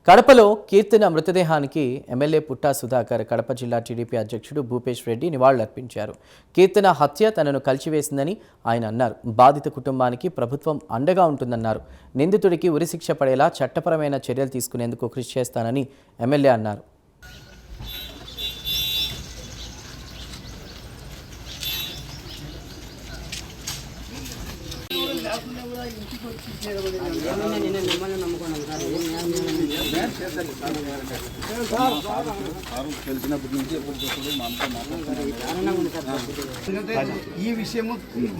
కడపలో కీర్తన మృతదేహానికి ఎమ్మెల్యే పుట్టా సుధాకర్, కడప జిల్లా టీడీపీ అధ్యక్షుడు భూపేష్ రెడ్డి నివాళులర్పించారు. కీర్తన హత్య తనను కలిచివేసిందని ఆయన అన్నారు. బాధిత కుటుంబానికి ప్రభుత్వం అండగా ఉంటుందన్నారు. నిందితుడికి ఉరిశిక్ష పడేలా చట్టపరమైన చర్యలు తీసుకునేందుకు కృషి చేస్తానని ఎమ్మెల్యే అన్నారు. ఈ విషయము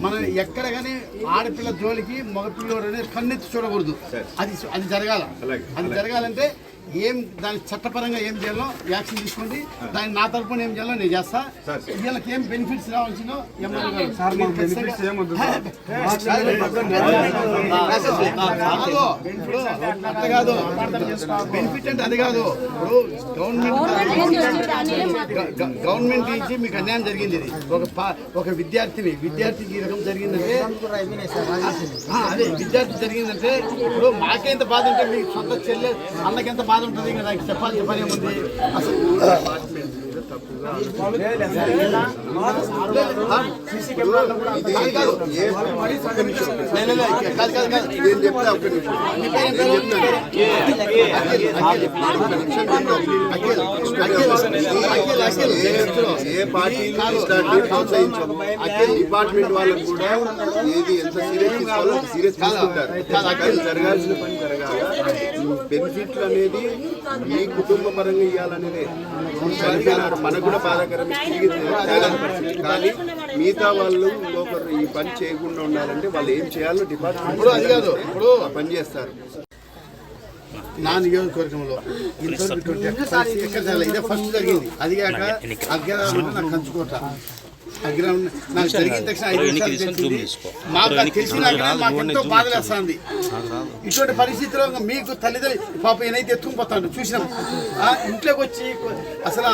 మనం ఎక్కడ కానీ ఆడపిల్ల జోలికి మగపిల్లోడు అనేది కన్నెత్తి చూడకూడదు. అది జరగాలంటే ఏం దాని చట్టపరంగా ఏం చేయాలో యాక్షన్ తీసుకోండి. దాన్ని నా తరపున ఏం చేయాలో నేను చేస్తా. వీళ్ళకి ఏం బెనిఫిట్స్ రావాల్సినో కాదు. బెనిఫిట్ అంటే అది కాదు. ఇప్పుడు గవర్నమెంట్ నుంచి మీకు అన్యాయం జరిగింది. ఇది ఒక విద్యార్థికి ఈ రకం జరిగిందంటే అదే విద్యార్థి జరిగిందంటే ఇప్పుడు మాకెంత బాధ ఉంటే మీకు సొంత చెల్లె అన్నకెంత బాధ ఉంటుంది. ఇంకా దానికి చెప్పాలి ఏముంది అసలు. ఏ పార్టీ డిపార్ట్మెంట్ వాళ్ళకు కూడా ఏది ఎంత సీరియస్ తీసుకోవాలో సీరియస్ తీసుకుంటారు. జరగాల్సిన పని జరగాల. బెనిఫిట్లు అనేది మీ కుటుంబ పరంగా ఇవ్వాలనేదే మనకు కూడా బాధాకరమే. కానీ మిగతా వాళ్ళు ఒకరు ఈ పని చేయకుండా ఉండాలంటే వాళ్ళు ఏం చేయాలో డిపార్ట్మెంట్ అది కాదు. ఇప్పుడు పని చేస్తారు. నా నియోజకవర్గంలో ఇదే ఫస్ట్ జరిగింది. అది కాక అగ్రహారం నాకు కంచుకోట అగ్రహం నాకు జరిగిన తక్షణ 5 నిమిషాలు తెలిసింది. మాకు తెలిసినాక మాకు ఎంతో బాధలేస్తుంది. ఇటువంటి పరిస్థితిలో మీకు తల్లిదండ్రులు పాప ఏనైతే ఎత్తుకుపోతాడు చూసినాం. ఇంట్లోకి వచ్చి అసలు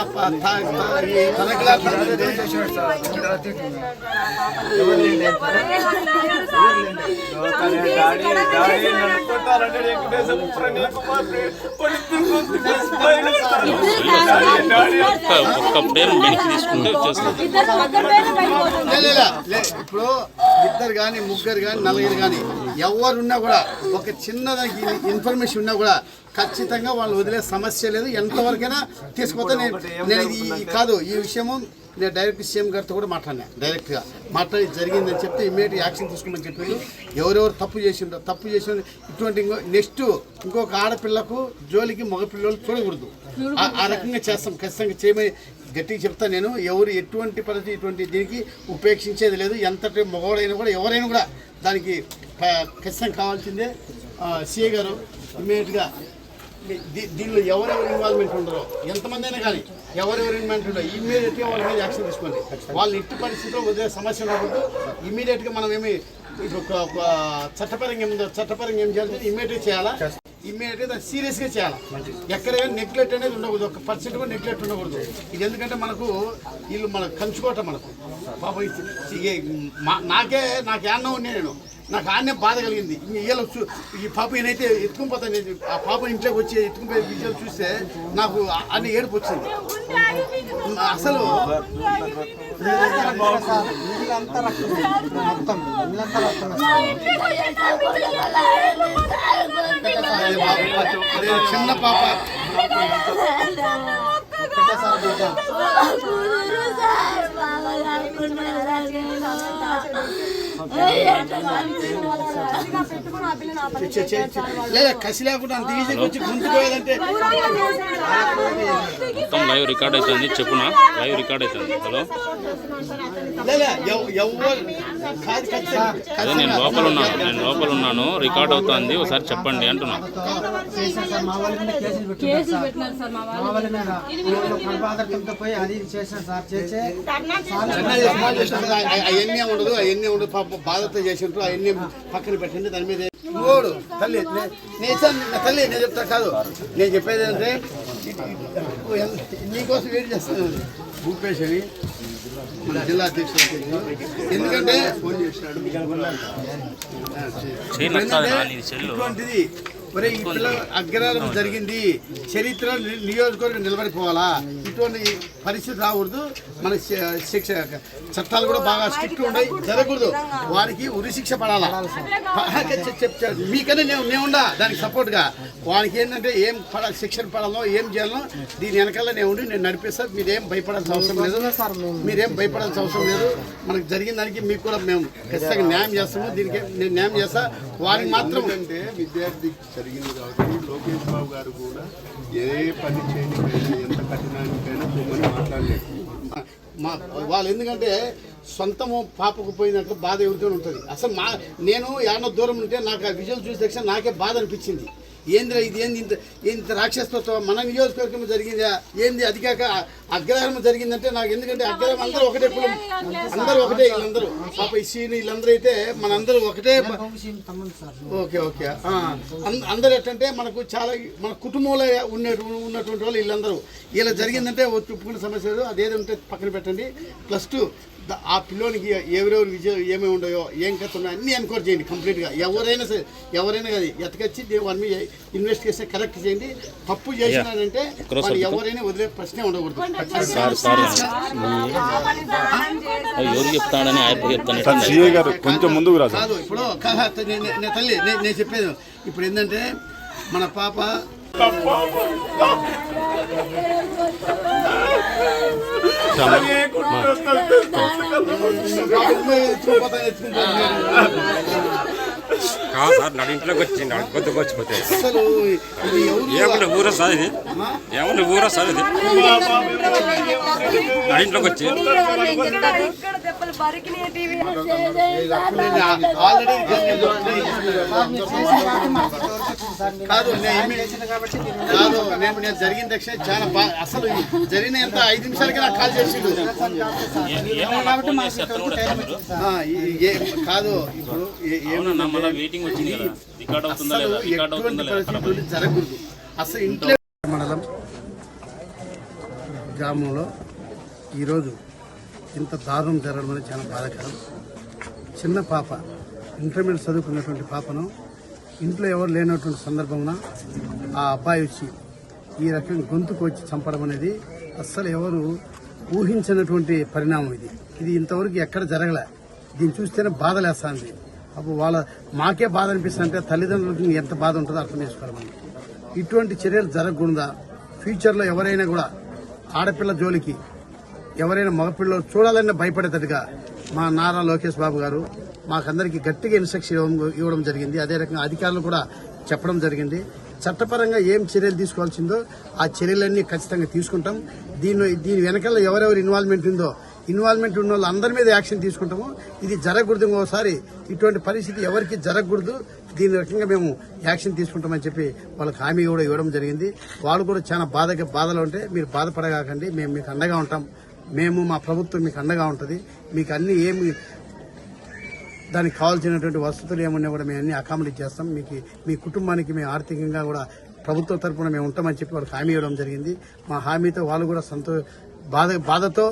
ఇప్పుడు ఇద్దరు కానీ ముగ్గురు కానీ నలుగురు కానీ ఎవరున్నా కూడా ఒక చిన్నదానికి ఇన్ఫర్మేషన్ ఉన్నా కూడా ఖచ్చితంగా వాళ్ళు వదిలే సమస్య లేదు. ఎంతవరకైనా తీసుకుపోతే నేను ఇది కాదు. ఈ విషయము నేను డైరెక్ట్ సీఎం గారితో కూడా డైరెక్ట్గా మాట్లాడి జరిగిందని చెప్తే ఇమ్మీడియట్ యాక్షన్ తీసుకోమని చెప్పారు. ఎవరెవరు తప్పు చేసిండో ఇటువంటి నెక్స్ట్ ఇంకొక ఆడపిల్లకు జోలికి మగపిల్లలు చూడకూడదు. ఆ రకంగా చేస్తాం. ఖచ్చితంగా చేయమని గట్టిగా చెప్తా. నేను ఎవరు ఎటువంటి పరిస్థితి ఇటువంటి దీనికి ఉపేక్షించేది లేదు. ఎంతటి మగవాడైనా కూడా ఎవరైనా కూడా దానికి ఖచ్చితంగా కావాల్సిందే. సిఐ గారు ఇమ్మీడియట్గా దీనిలో ఎవరెవరు ఇన్వాల్వ్మెంట్ ఉండరో ఎంతమంది అయినా కానీ ఎవరెవరు ఇన్వాల్వ్మెంట్ ఉండో ఇమ్మీడియట్గా వాళ్ళ మీద యాక్షన్ తీసుకోండి. వాళ్ళు ఇట్టి పరిస్థితిలో వదిలే సమస్య ఉండకూడదు. ఇమ్మీడియట్గా మనం ఏమి చట్టపరంగా ఏముందో చట్టపరంగా ఏం చేయాలి ఇమ్మీడియట్గా చేయాలా. ఇమ్మీడియట్గా దాన్ని సీరియస్గా చేయాలి. ఎక్కడ కానీ నెగ్లెక్ట్ అనేది ఉండకూడదు. 1% కూడా నెగ్లెక్ట్ ఉండకూడదు. ఇది ఎందుకంటే మనకు వీళ్ళు మనకు కంచుకోవటం మనకు పాప నాకు యాన్నో నేను నాకు ఆన్నే బాధ కలిగింది. వీళ్ళు ఈ పాప ఏనైతే ఎత్తుకుపోతాను ఆ పాప ఇంట్లోకి వచ్చి ఎత్తుకుపోయే విషయాలు చూస్తే నాకు అన్ని ఏడుపు వచ్చింది. అసలు చిన్న పాప లేదా కసి లేకుండా అంత ఈజీగా వచ్చి గుంతుకోలేదంటే మొత్తం లైవ్ రికార్డ్ అవుతుంది. చెప్పునా లైవ్ రికార్డ్ అవుతుంది. హలో అదే నేను లోపల ఉన్నాను రికార్డ్ అవుతుంది. ఒకసారి చెప్పండి అంటున్నా. అవన్నీ ఉండదు. పాప బాధతో చేసింటారు. అవన్నీ పక్కన పెట్టండి. దాని మీద తల్లి నేను చెప్తా కాదు. నేను చెప్పేది అంటే నీకోసం వెయిట్ చేస్తాను. భూపేష్ అని జిల్లా అధ్యక్షుడు. ఎందుకంటే ఇటువంటిది ఒరే ఈ పిల్ల అగ్రహారం జరిగింది, చరిత్ర నియోజకవర్గం నిలబడిపోవాలా, ఇటువంటి పరిస్థితి రాకూడదు. మన శిక్ష చట్టాలు కూడా బాగా స్ట్రిక్ట్ ఉన్నాయి, జరగకూడదు. వారికి ఉరి శిక్ష పడాలా. మీకన్నా నేనుండా దానికి సపోర్ట్గా. వానికి ఏంటంటే ఏం శిక్షణ పడాలో ఏం చేయాలో దీని వెనకాల నేను ఉండి నేను నడిపిస్తా. మీరేం భయపడాల్సిన అవసరం లేదు, మీరేం భయపడాల్సిన అవసరం లేదు. మనకు జరిగిన దానికి మీకు కూడా మేము ఖచ్చితంగా న్యాయం చేస్తాము. దీనికి నేను న్యాయం చేస్తా. వారికి మాత్రం అంటే విద్యార్థి జరిగింది కాబట్టి లోకేష్ బాబు గారు కూడా ఏ పని చేయడానికైనా ఎంత కఠినానికైనా పోమని మాట్లాడలేదు. వాళ్ళు ఎందుకంటే సొంతము పాపకు పోయినట్లు బాధ ఎవరితో ఉంటుంది. అసలు నేను యాడో దూరం ఉంటే నాకు ఆ విజువల్ చూసి తక్షణ నాకే బాధ అనిపించింది. ఏందిరా ఇది, ఏంది ఇంత రాక్షసత్వం మన నియోజకవర్గం జరిగిందా ఏంది? అది కాక అగ్రహారం జరిగిందంటే నాకు, ఎందుకంటే అగ్రహారం అందరూ ఒకటే కులం, అందరూ ఒకటే. వీళ్ళందరూ పాప ఈ సీని వీళ్ళందరూ అయితే మనందరూ ఒకటే. ఓకే ఓకే అందరూ ఎట్టంటే మనకు చాలా మన కుటుంబంలో ఉన్నటువంటి వాళ్ళు వీళ్ళందరూ. ఇలా జరిగిందంటే ఒప్పుకునే సమస్య లేదు. అదేదో ఉంటే పక్కన పెట్టండి. +2 ఆ పిల్లోనికి ఎవరెవరు విజయం ఏమేమి ఉన్నాయో ఏం కథ ఉన్నాయో అన్నీ ఎన్క్వైరీ చేయండి కంప్లీట్గా. ఎవరైనా సరే ఎవరైనా కానీ ఎతకొచ్చి వారి మీద ఇన్వెస్టిగేషన్ కరెక్ట్ చేయండి. తప్పు చేసినాడంటే వాడు ఎవరైనా వదిలే ప్రశ్నే ఉండకూడదు. కొంచెం ముందుకు రాదు. కాదు ఇప్పుడు తల్లి నేను చెప్పేది ఇప్పుడు ఏంటంటే మన పాప సార్ నా ఇంట్లోకి వచ్చి కొద్దిగా వచ్చిపోతే అసలు ఇది ఏమన్నా ఊరా సార్, ఇది ఏమన్నా ఊరా సార్, ఇది నా ఇంట్లోకి వచ్చి కాదు నేను జరిగిన తక్షణ చాలా బాగా అసలు జరిగిన ఎంత 5 నిమిషాలకి నాకు కాల్ చేసిండు. కాదు ఇప్పుడు జరగకూడదు. అసలు ఇంట్లో మండలం గ్రామంలో ఈరోజు ఇంత దారుణం జరగడం అనేది చాలా బాధాకరం. చిన్న పాప ఇంటర్మీడియట్ చదువుకున్నటువంటి పాపను ఇంట్లో ఎవరు లేనటువంటి సందర్భంలో ఆ అబ్బాయి వచ్చి ఈ రకంగా గొంతుకు వచ్చి చంపడం అనేది అస్సలు ఎవరు ఊహించినటువంటి పరిణామం. ఇది ఇంతవరకు ఎక్కడ జరగలే. దీన్ని చూస్తేనే బాధలేస్తుంది. అప్పుడు మాకే బాధ అనిపిస్తుంది అంటే తల్లిదండ్రులకి ఎంత బాధ ఉంటుందో అర్థం చేసుకోవాలి మనం. ఇటువంటి చర్యలు జరగకుండా ఫ్యూచర్లో ఎవరైనా కూడా ఆడపిల్ల జోలికి ఎవరైనా మగపిల్లలు చూడాలని భయపడేటట్టుగా మా నారా లోకేష్ బాబు గారు మాకందరికీ గట్టిగా ఇన్స్ట్రక్షన్ ఇవ్వడం జరిగింది. అదే రకంగా అధికారులు కూడా చెప్పడం జరిగింది. చట్టపరంగా ఏం చర్యలు తీసుకోవాల్సిందో ఆ చర్యలన్నీ ఖచ్చితంగా తీసుకుంటాం. దీని వెనకాల ఎవరెవరు ఇన్వాల్వ్మెంట్ ఉందో ఇన్వాల్వ్మెంట్ ఉన్న వాళ్ళు అందరి మీద యాక్షన్ తీసుకుంటాము. ఇది జరగకూడదు. ఇంకోసారి ఇటువంటి పరిస్థితి ఎవరికి జరగకూడదు. దీని రకంగా మేము యాక్షన్ తీసుకుంటామని చెప్పి వాళ్ళకి హామీ కూడా ఇవ్వడం జరిగింది. వాళ్ళు కూడా చాలా బాధలో ఉంటే మీరు బాధపడగాకండి, మేము మీకు అండగా ఉంటాం. మా ప్రభుత్వం మీకు అండగా ఉంటుంది. మీకు అన్ని ఏమి దానికి కావాల్సినటువంటి వసతులు ఏమన్నా కూడా మేము అన్ని అకామిడేట్ చేస్తాం. మీ కుటుంబానికి మేము ఆర్థికంగా కూడా ప్రభుత్వం తరఫున మేము ఉంటామని చెప్పి వాళ్ళకి హామీ ఇవ్వడం జరిగింది. మా హామీతో వాళ్ళు కూడా బాధతో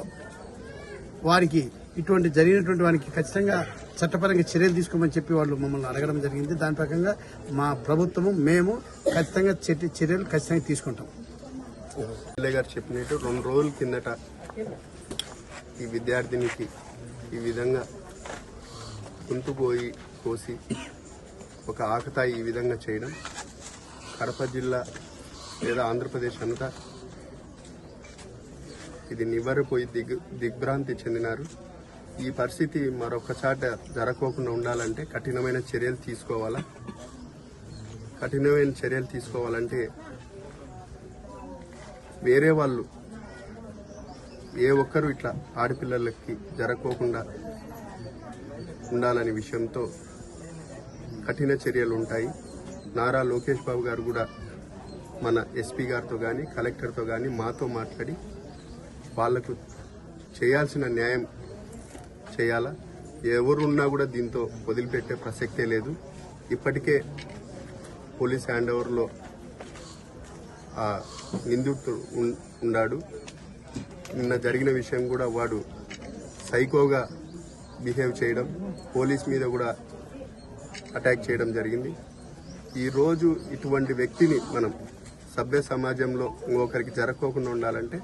వారికి ఇటువంటి జరిగినటువంటి వారికి ఖచ్చితంగా చట్టపరంగా చర్యలు తీసుకోమని చెప్పి వాళ్ళు మమ్మల్ని అడగడం జరిగింది. దాని ప్రకారంగా మా ప్రభుత్వము మేము ఖచ్చితంగా చర్యలు ఖచ్చితంగా తీసుకుంటాం. ఎమ్మెల్యే గారు చెప్పినట్టు 2 రోజుల కిందట ఈ విద్యార్థినికి ఈ విధంగా గొంతు కోసి ఒక ఆకతాయి ఈ విధంగా చేయడం కడప జిల్లా లేదా ఆంధ్రప్రదేశ్ అంతా ఇది నివ్వెరపోయి దిగ్భ్రాంతి చెందినారు. ఈ పరిస్థితి మరొక చాట జరగకుండా ఉండాలంటే కఠినమైన చర్యలు తీసుకోవాలా. కఠినమైన చర్యలు తీసుకోవాలంటే వేరే వాళ్ళు ఏ ఒక్కరు ఇట్లా ఆడపిల్లలకి జరగకుండా ఉండాలనే విషయంతో కఠిన చర్యలు ఉంటాయి. నారా లోకేష్ బాబు గారు కూడా మన ఎస్పీ గారితో కానీ కలెక్టర్తో కానీ మాతో మాట్లాడి వాళ్లకు చేయాల్సిన న్యాయం చేయాలా. ఎవరున్నా కూడా దీంతో వదిలిపెట్టే ప్రసక్తే లేదు. ఇప్పటికే పోలీస్ హ్యాండ్ ఓవర్లో ఆ నిందితుడు ఉన్నాడు. నిన్న జరిగిన విషయం కూడా వాడు సైకోగా బిహేవ్ చేయడం, పోలీస్ మీద కూడా అటాక్ చేయడం జరిగింది. ఈరోజు ఇటువంటి వ్యక్తిని మనం సభ్య సమాజంలో ఇంకొకరికి జరగకోకుండా ఉండాలంటే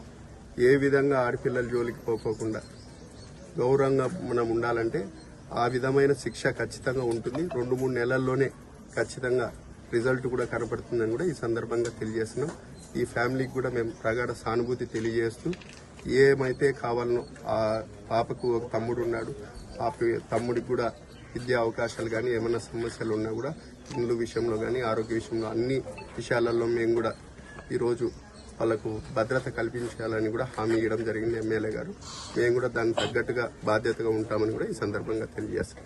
ఏ విధంగా ఆడపిల్లల జోలికి పోకోకుండా గౌరవంగా మనం ఉండాలంటే ఆ విధమైన శిక్ష ఖచ్చితంగా ఉంటుంది. 2-3 నెలల్లోనే ఖచ్చితంగా రిజల్ట్ కూడా కనపడుతుందని కూడా ఈ సందర్భంగా తెలియజేస్తున్నాం. ఈ ఫ్యామిలీకి కూడా మేము ప్రగాఢ సానుభూతి తెలియజేస్తూ ఏమైతే కావాలనో ఆ పాపకు ఒక తమ్ముడు ఉన్నాడు, ఆ తమ్ముడికి కూడా విద్యా అవకాశాలు కానీ ఏమైనా సమస్యలు ఉన్నా కూడా ఇండ్ల విషయంలో కానీ ఆరోగ్య విషయంలో అన్ని విషయాలలో మేము కూడా ఈరోజు వాళ్ళకు భద్రత కల్పించాలని కూడా హామీ ఇవ్వడం జరిగింది ఎమ్మెల్యే గారు. మేము కూడా దానికి తగ్గట్టుగా బాధ్యతగా ఉంటామని కూడా ఈ సందర్భంగా తెలియజేస్తాం.